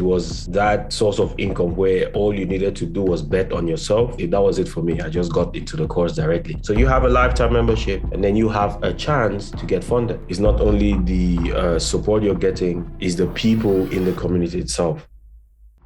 was that source of income where all you needed to do was bet on yourself. That was it for me. I just got into the course directly. So you have a lifetime membership, and then you have a chance to get funded. It's not only the support you're getting, it's the people in the community itself.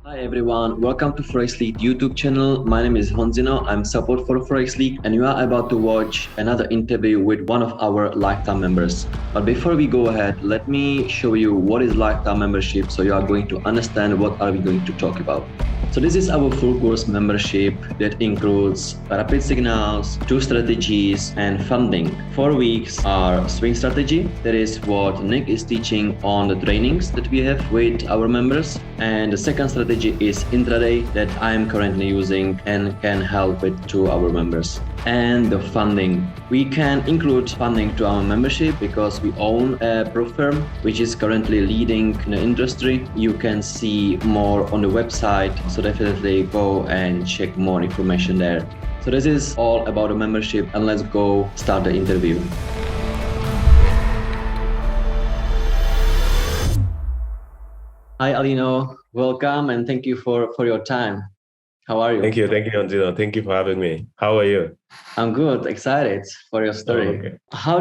Hi everyone, welcome to Forex League YouTube channel. My name is Honzino, I'm support for Forex League, and you are about to watch another interview with one of our lifetime members. But before we go ahead, let me show you what is lifetime membership so you are going to understand what are we going to talk about. So this is our full course membership that includes rapid signals, 2 strategies, and funding. 4 weeks are swing strategy. That is what Nick is teaching on the trainings that we have with our members. And the second strategy is intraday that I am currently using and can help it to our members. And the funding. We can include funding to our membership because we own a pro firm which is currently leading in the industry. You can see more on the website, so definitely go and check more information there. So this is all about the membership, and let's go start the interview. Hi Alino, welcome and thank you for your time. How are you? Thank you, Anzino. Thank you for having me. How are you? I'm good, excited for your story. Oh, okay. How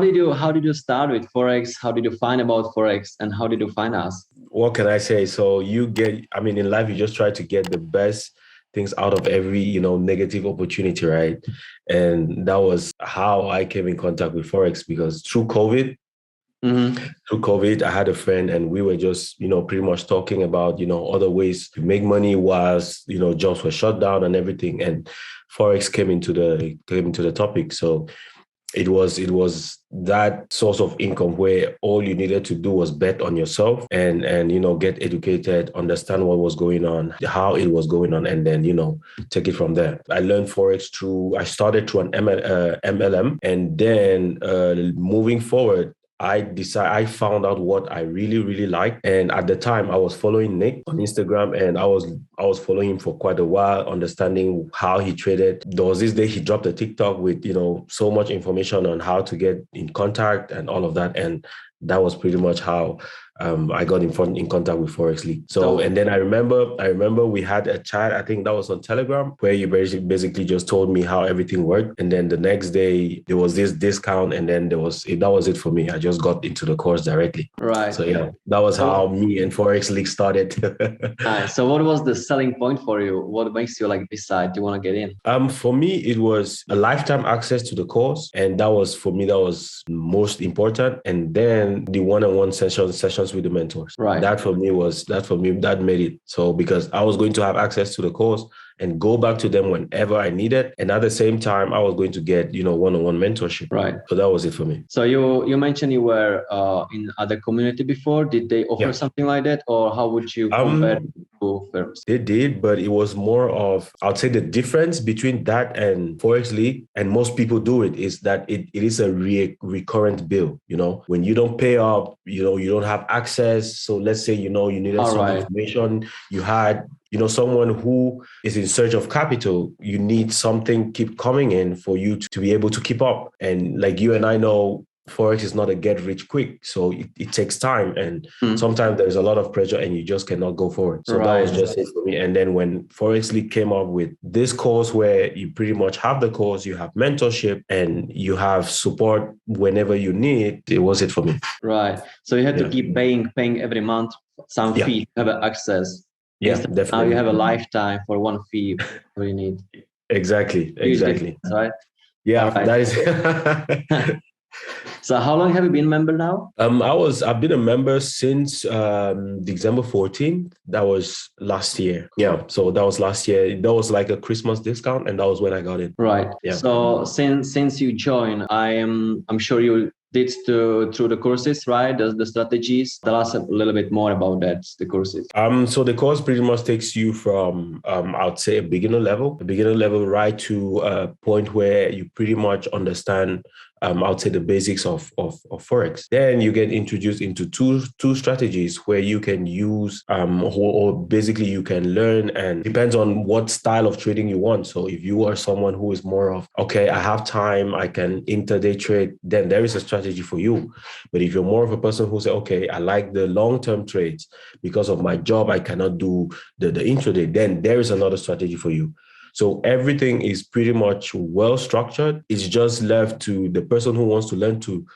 did you start with Forex? How did you find about Forex, and how did you find us? What can I say? So in life, you just try to get the best things out of every, negative opportunity, right? And that was how I came in contact with Forex, because through COVID, I had a friend and we were just, pretty much talking about, other ways to make money whilst, jobs were shut down and everything. And Forex came into the topic. So it was that source of income where all you needed to do was bet on yourself and get educated, understand what was going on, how it was going on, and then, take it from there. I learned Forex I started through an MLM, and then moving forward, I found out what I really, really liked. And at the time I was following Nick on Instagram, and I was following him for quite a while, understanding how he traded. There was this day he dropped a TikTok with, so much information on how to get in contact and all of that. And that was pretty much how I got in contact with Forex League. So, and then I remember we had a chat, I think that was on Telegram, where you basically just told me how everything worked. And then the next day there was this discount, and then that was it for me. I just got into the course directly. Right. So yeah, that was how me and Forex League started. Nice. So what was the selling point for you? What makes you decide you want to get in? For me, it was a lifetime access to the course. And that was most important. And then the one-on-one sessions with the mentors. Right. That made it. So because I was going to have access to the course and go back to them whenever I needed. And at the same time, I was going to get, one-on-one mentorship. Right. So that was it for me. So you mentioned you were in other community before. Did they offer something like that? Or how would you compare to firms? They did, but it was more of, I'd say the difference between that and Forex League, and most people do it, is that it is a recurrent bill. When you don't pay up, you don't have access. So let's say, you needed information, you had, someone who is in search of capital, you need something keep coming in for you to be able to keep up. And like you and I know, Forex is not a get rich quick. So it takes time. And sometimes there's a lot of pressure and you just cannot go forward. So that was just it for me. And then when Forex League came up with this course where you pretty much have the course, you have mentorship and you have support whenever you need, it was it for me. Right. So you had to keep paying every month some fee to have access. Yeah, definitely. Now you have a lifetime for one fee what you need. Exactly. Right? Yeah, that is... So how long have you been a member now? I've been a member since December 14th. That was last year. Yeah. So that was last year. That was like a Christmas discount, and that was when I got it. Right. Yeah. So since you joined, I'm sure you did through the courses, right? The strategies. Tell us a little bit more about that, the courses. So the course pretty much takes you from I would say a beginner level right to a point where you pretty much understand I would say the basics of Forex. Then you get introduced into two strategies where you can use or basically you can learn, and depends on what style of trading you want. So if you are someone who is more of, okay, I have time, I can intraday trade, then there is a strategy for you. But if you're more of a person who say, okay, I like the long-term trades because of my job, I cannot do the intraday, then there is another strategy for you. So everything is pretty much well structured. It's just left to the person who wants to learn to,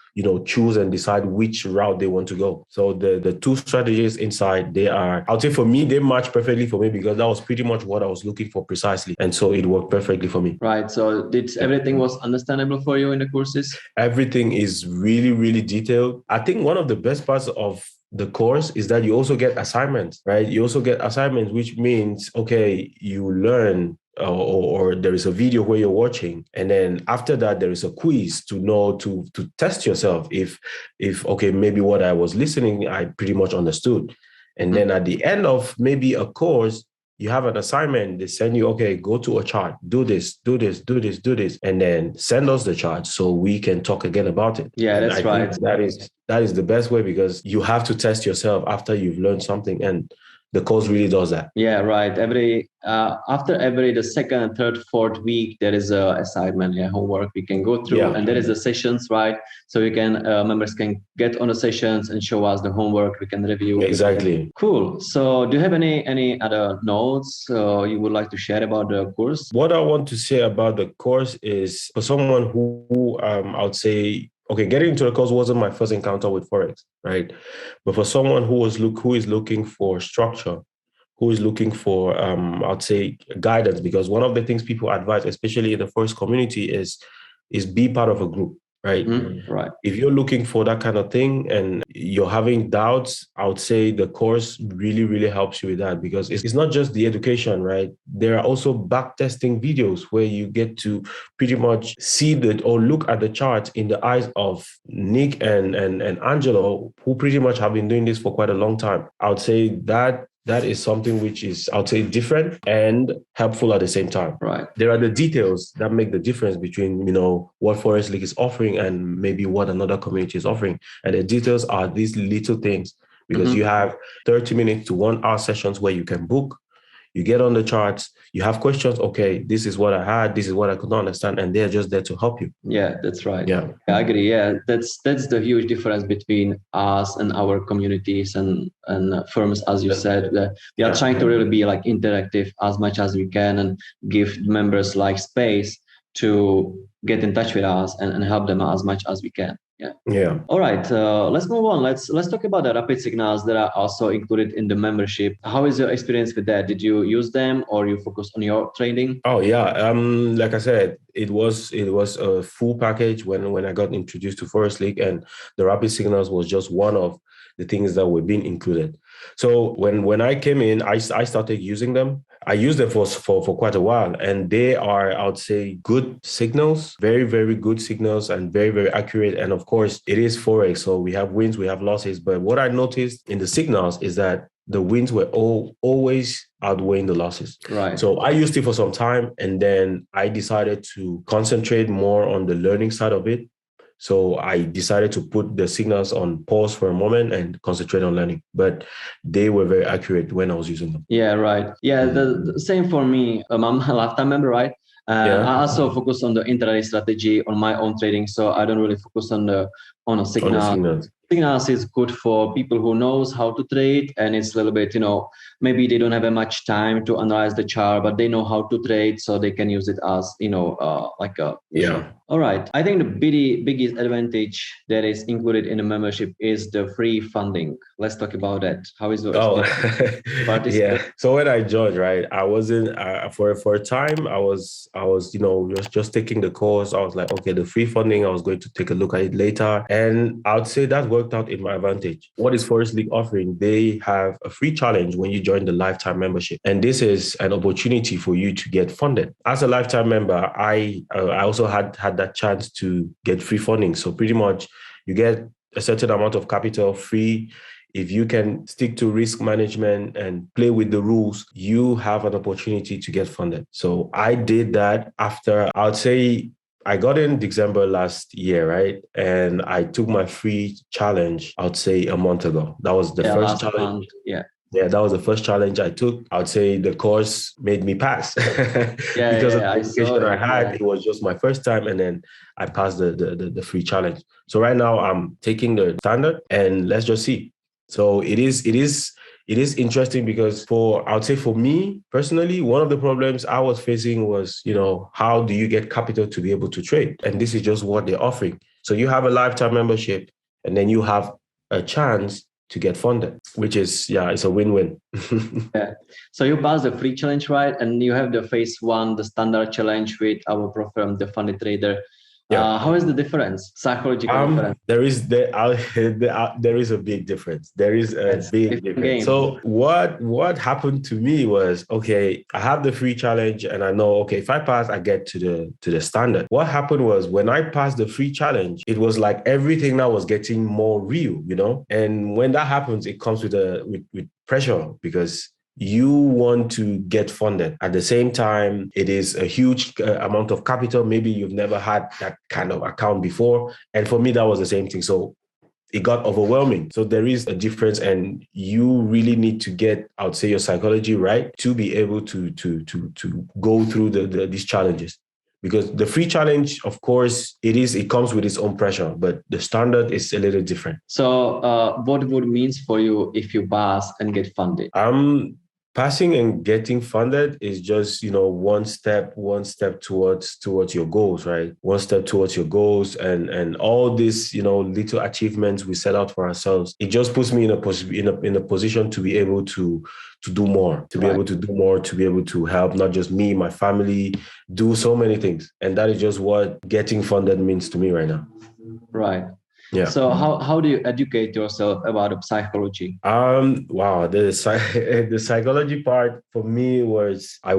choose and decide which route they want to go. So the two strategies inside, they are, I would say for me, they match perfectly for me because that was pretty much what I was looking for precisely. And so it worked perfectly for me. Right. So everything was understandable for you in the courses? Everything is really, really detailed. I think one of the best parts of the course is that you also get assignments, right? You also get assignments, which means, okay, you learn or there is a video where you're watching, and then after that there is a quiz to know to test yourself if okay, maybe what I was listening I pretty much understood. And then at the end of maybe a course, you have an assignment. They send you, okay, go to a chart, do this, and then send us the chart so we can talk again about it. Yeah, and that's I right. think that is the best way, because you have to test yourself after you've learned something, and the course really does that. Yeah, right. After the second and third, fourth week, there is a assignment, homework we can go through, and there is the sessions, right? So you can members can get on the sessions and show us the homework. We can review. Exactly. Cool. So do you have any other notes you would like to share about the course? What I want to say about the course is, for someone who I would say, okay, getting into the course wasn't my first encounter with Forex, right? But for someone who is looking for structure, who is looking for, I'd say, guidance, because one of the things people advise, especially in the Forex community, is be part of a group, right? Right. If you're looking for that kind of thing and you're having doubts, I would say the course really, really helps you with that, because it's not just the education, right? There are also back testing videos where you get to pretty much see or look at the charts in the eyes of Nick and Angelo, who pretty much have been doing this for quite a long time. I would say that is something which is, I would say, different and helpful at the same time. Right. There are the details that make the difference between, what Forex League is offering and maybe what another community is offering. And the details are these little things, because you have 30 minutes to 1 hour sessions where you can book. You get on the charts, you have questions. Okay, this is what I had, this is what I could not understand, and they're just there to help you. Yeah, that's right. Yeah, I agree. Yeah, that's the huge difference between us and our communities and firms, as you said. We are trying to really be like interactive as much as we can and give members like space to get in touch with us and help them as much as we can. Yeah. All right. Let's move on. Let's talk about the rapid signals that are also included in the membership. How is your experience with that? Did you use them, or you focus on your trading? Oh yeah. Like I said, it was a full package when I got introduced to Forex League, and the rapid signals was just one of the things that were being included. So when I came in, I started using them. I used them for quite a while, and they are, I would say, good signals, very, very good signals, and very, very accurate. And of course, it is Forex, so we have wins, we have losses. But what I noticed in the signals is that the wins were always outweighing the losses. Right. So I used it for some time, and then I decided to concentrate more on the learning side of it. So I decided to put the signals on pause for a moment and concentrate on learning. But they were very accurate when I was using them. Yeah, right. Yeah, the same for me. I'm a lifetime member, right? I also focus on the intraday strategy on my own trading, so I don't really focus on a signal. Signals is good for people who knows how to trade, and it's a little bit, maybe they don't have much time to analyze the chart, but they know how to trade, so they can use it as, like a All right. I think the biggest advantage that is included in the membership is the free funding. Let's talk about that. How is your experience? Yeah. So when I joined, right, I wasn't for a time. I was just taking the course. I was like, okay, the free funding, I was going to take a look at it later, and I would say that worked out in my advantage. What is Forex League offering? They have a free challenge when you join the lifetime membership, and this is an opportunity for you to get funded. As a lifetime member, I also had that chance to get free funding. So pretty much, you get a certain amount of capital free. If you can stick to risk management and play with the rules, you have an opportunity to get funded. So I did that after, I would say, I got in December last year, right? And I took my free challenge, I would say a month ago. That was the first last challenge. month. Yeah. Yeah, that was the first challenge I took. I would say the course made me pass because of the I saw education I it. had. Yeah. It was just my first time, and then I passed the free challenge. So right now I'm taking the standard, and let's just see. So it is interesting because I would say for me personally, one of the problems I was facing was, how do you get capital to be able to trade? And this is just what they're offering. So you have a lifetime membership, and then you have a chance to get funded, which is, it's a win-win. Yeah. So you pass the free challenge, right? And you have the phase one, the standard challenge with our program, the Funny Trader. Yeah. How is the difference? Psychological difference? There is a big difference. There is a It's big different difference. game. So what happened to me was, okay, I have the free challenge and I know, okay, if I pass, I get to the standard. What happened was when I passed the free challenge, it was like everything now was getting more real, And when that happens, it comes with with pressure because you want to get funded. At the same time, it is a huge amount of capital. Maybe you've never had that kind of account before. And for me, that was the same thing. So it got overwhelming. So there is a difference, and you really need to get, I would say, your psychology right to be able to go through these challenges. Because the free challenge, of course, it comes with its own pressure, but the standard is a little different. So what would it mean for you if you pass and get funded? Passing and getting funded is just, one step towards your goals, right? One step towards your goals, and all these, little achievements we set out for ourselves. It just puts me in a position to be able to do more, to be able to do more, to be able to help not just me, my family, do so many things. And that is just what getting funded means to me right now. Right. Yeah. So how do you educate yourself about psychology? Wow, the psychology part for me was I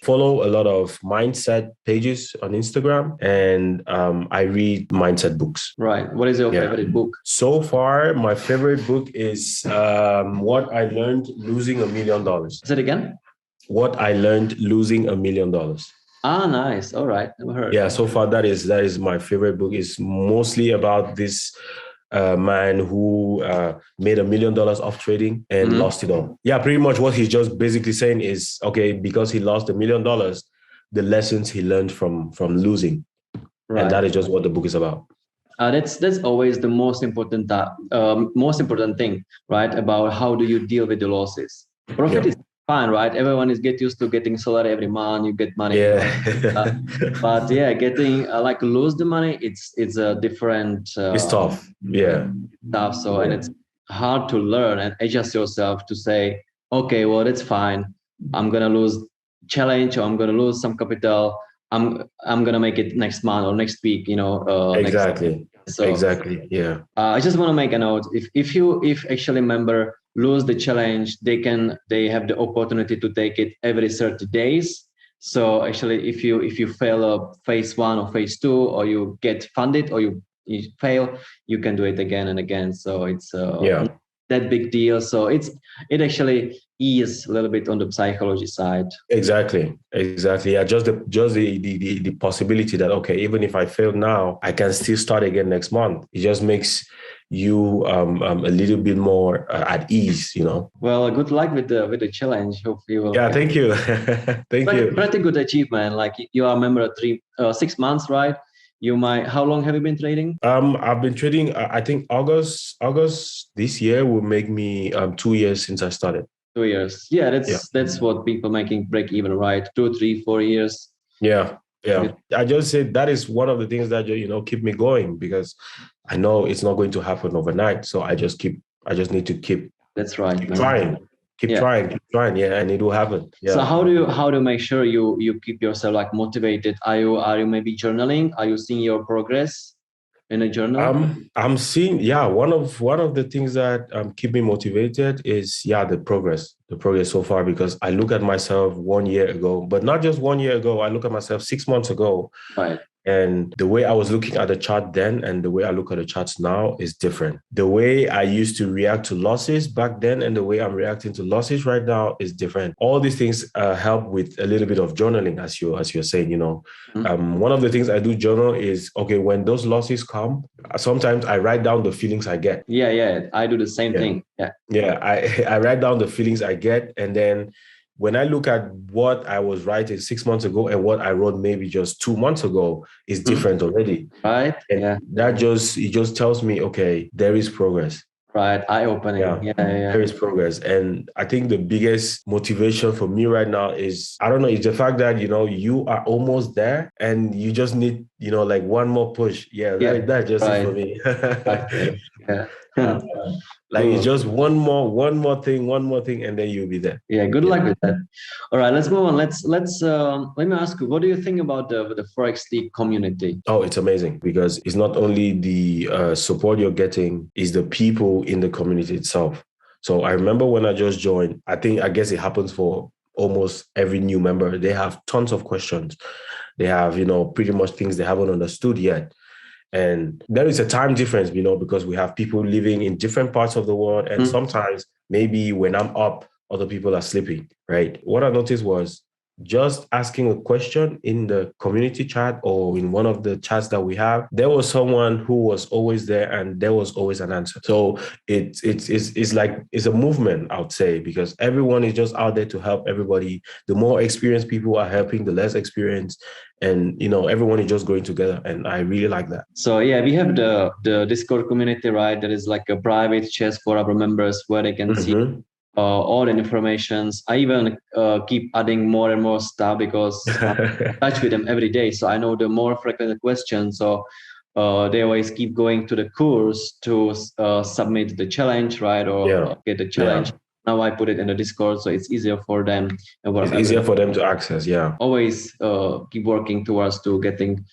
follow a lot of mindset pages on Instagram, and I read mindset books. Right. What is your favorite book? So far, my favorite book is What I Learned Losing $1 Million. Is it again? What I Learned Losing $1 Million. Ah, nice. All right. Never heard. Yeah, so far that is my favorite book. It's mostly about this man who made $1 million off trading and lost it all. Yeah, pretty much what he's just basically saying is, okay, because he lost $1 million, the lessons he learned from losing. Right. And that is just what the book is about. That's always the most important thing, right? About how do you deal with the losses. Profit is fine, right? Everyone is get used to getting salary every month. You get money. Yeah. But yeah, getting lose the money. It's a different. It's tough. Yeah. Tough. So and it's hard to learn and adjust yourself to say, okay, well, that's fine. I'm gonna lose challenge, or I'm gonna lose some capital. I'm gonna make it next month or next week. Exactly. So exactly. Yeah. I just want to make a note. If actually member lose the challenge, they have the opportunity to take it every 30 days. So actually, if you fail phase one or phase two, or you get funded, or you fail, you can do it again and again. So it's not that big deal. So it actually is a little bit on the psychology side. Exactly. Yeah, just the possibility that, okay, even if I fail now, I can still start again next month. It just makes you a little bit more at ease, Well, good luck with the challenge. Hope you will. Yeah, thank you. Thank you. Pretty good achievement. Like, you are a member of 6 months, right? How long have you been trading? I've been trading, I think August this year will make me 2 years since I started. 2 years. Yeah, that's what people making break even, right? 2, 3, 4 years. Yeah. I just said that is one of the things that keep me going, because I know it's not going to happen overnight. So I just need to keep. That's right. Keep trying, yeah, and it will happen. Yeah. So how do you make sure you keep yourself motivated? Are you maybe journaling? Are you seeing your progress in a journal? I'm seeing, one of the things that keep me motivated is the progress so far, because I look at myself 1 year ago, but not just 1 year ago. I look at myself 6 months ago, right? And the way I was looking at the chart then and the way I look at the charts now is different. The way I used to react to losses back then and the way I'm reacting to losses right now is different. All these things help with a little bit of journaling, as you're saying. One of the things I do journal is, okay, when those losses come, sometimes I write down the feelings I get. Yeah, I do the same thing. Yeah, I write down the feelings I get, and then when I look at what I was writing 6 months ago and what I wrote maybe just 2 months ago is different already. Right. And it just tells me, okay, there is progress. Right. Eye-opening. Yeah. There is progress. And I think the biggest motivation for me right now is, I don't know, it's the fact that, you are almost there and you just need, like one more push. That's just it for me. Okay. Yeah. Like it's just one more thing, and then you'll be there. Yeah, good luck with that. All right, let's move on. Let me ask you, what do you think about the Forex League community? Oh, it's amazing because it's not only the support you're getting, it's the people in the community itself. So I remember when I just joined, I guess it happens for almost every new member. They have tons of questions. They have, pretty much things they haven't understood yet. And there is a time difference, because we have people living in different parts of the world. And sometimes maybe when I'm up, other people are sleeping, right? What I noticed was just asking a question in the community chat or in one of the chats that we have, there was someone who was always there and there was always an answer. So it's like, it's a movement, I would say, because everyone is just out there to help everybody. The more experienced people are helping the less experienced, and everyone is just going together, and I really like that. So yeah, we have the Discord community, right? There is like a private chat for our members where they can see all the informations. I even keep adding more and more stuff because I'm in touch with them every day. So I know the more frequent questions. So they always keep going to the course to submit the challenge, right? Or get the challenge. Now I put it in the Discord, so it's easier for them. It's easier for them to access. Yeah. Always keep working towards to getting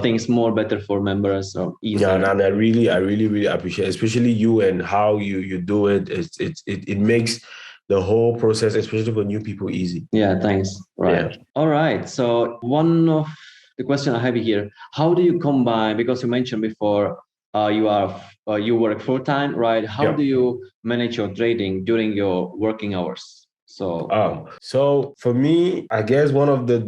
things more better for members. So easy. Yeah, and I really appreciate, especially you and how you do it. It makes the whole process, especially for new people, easy. Yeah, thanks. Right. Yeah. All right. So one of the question I have here: how do you combine? Because you mentioned before you work full time, right? How do you manage your trading during your working hours? So for me, I guess one of the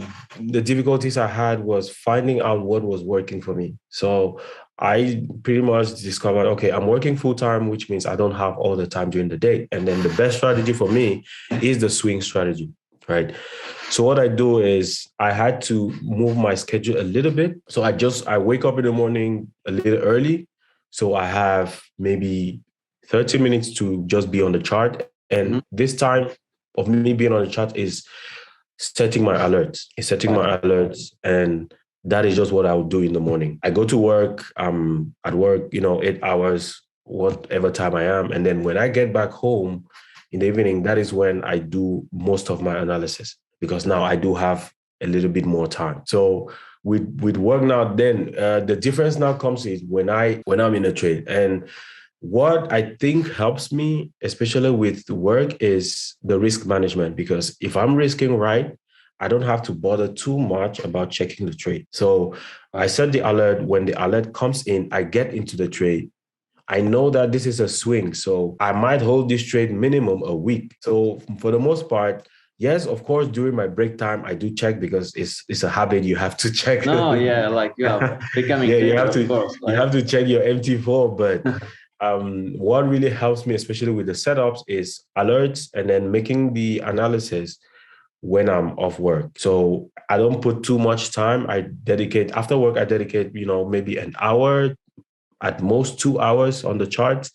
difficulties I had was finding out what was working for me. So I pretty much discovered, okay, I'm working full time, which means I don't have all the time during the day. And then the best strategy for me is the swing strategy, right? So what I do is I had to move my schedule a little bit. So I wake up in the morning a little early. So I have maybe 30 minutes to just be on the chart. And this time of me being on the chart is setting my alerts. It's setting my alerts, and that is just what I would do in the morning. I go to work. I'm at work, 8 hours, whatever time I am, and then when I get back home in the evening, that is when I do most of my analysis, because now I do have a little bit more time. So with work now, then the difference now comes is when I'm in a trade. And what I think helps me, especially with work, is the risk management, because if I'm risking right, I don't have to bother too much about checking the trade. So I set the alert. When the alert comes in, I get into the trade. I know that this is a swing, so I might hold this trade minimum a week. So for the most part, yes, of course, during my break time, I do check, because it's a habit. You have to check. No, yeah, like you are becoming. You have to. Course, right? You have to check your MT4, but. What really helps me, especially with the setups, is alerts and then making the analysis when I'm off work. So I don't put too much time. After work, I dedicate, maybe an hour, at most 2 hours on the charts.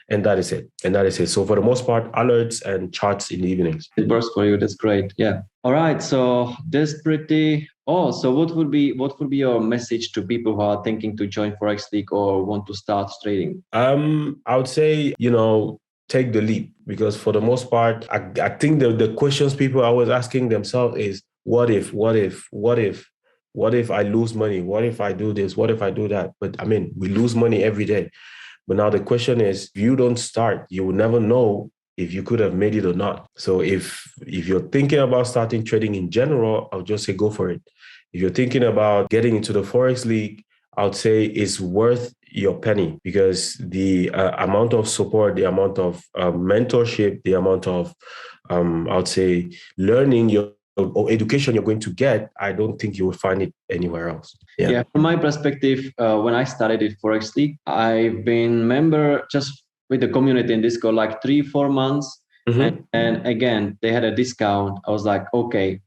And that is it. So for the most part, alerts and charts in the evenings. It works for you. That's great. Yeah. All right. So that's pretty. So what would be your message to people who are thinking to join Forex League or want to start trading? I would say, take the leap, because for the most part, I think the questions people are always asking themselves is, what if I lose money? What if I do this? What if I do that? But I mean, we lose money every day. But now the question is, if you don't start, you will never know if you could have made it or not. So if you're thinking about starting trading in general, I'll just say go for it. if you're thinking about getting into the Forex League, I would say it's worth your penny, because the amount of support, the amount of mentorship, the amount of, I would say, learning or education you're going to get, I don't think you will find it anywhere else. Yeah, from my perspective, when I started at Forex League, I've been member just with the community in Discord like 3-4 months. Mm-hmm. And again, they had a discount. I was like, okay,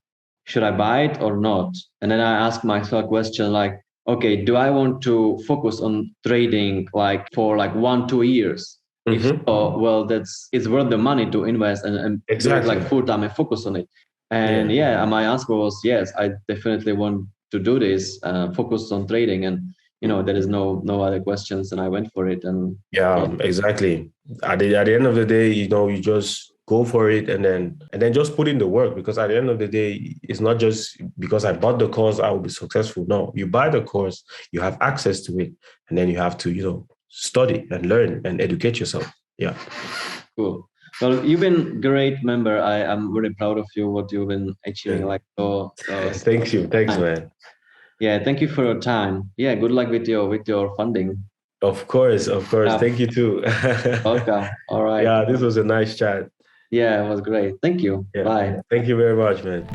should I buy it or not? And then I asked myself a question like, okay, do I want to focus on trading like for like 1-2 years? If Mm-hmm. so, well, it's worth the money to invest and do it Exactly. like full time and focus on it. And Yeah. yeah, my answer was yes, I definitely want to do this, focus on trading, and there is no other questions, and I went for it. And Yeah, yeah, exactly. At the end of the day, you just go for it, and then just put in the work, because at the end of the day, it's not just because I bought the course I will be successful. No, you buy the course, you have access to it, and then you have to, study and learn and educate yourself. Yeah. cool. Well, you've been great member. I'm very proud of you, what you've been achieving. Yeah. Like so, Thank you. Thanks, nice. man. Yeah, thank you for your time. Yeah, good luck with your funding. Of course, of course. Yeah, Thank you too. welcome. All right. Yeah, this was a nice chat. Yeah, it was great. Thank you. Yeah. Bye. Thank you very much, man.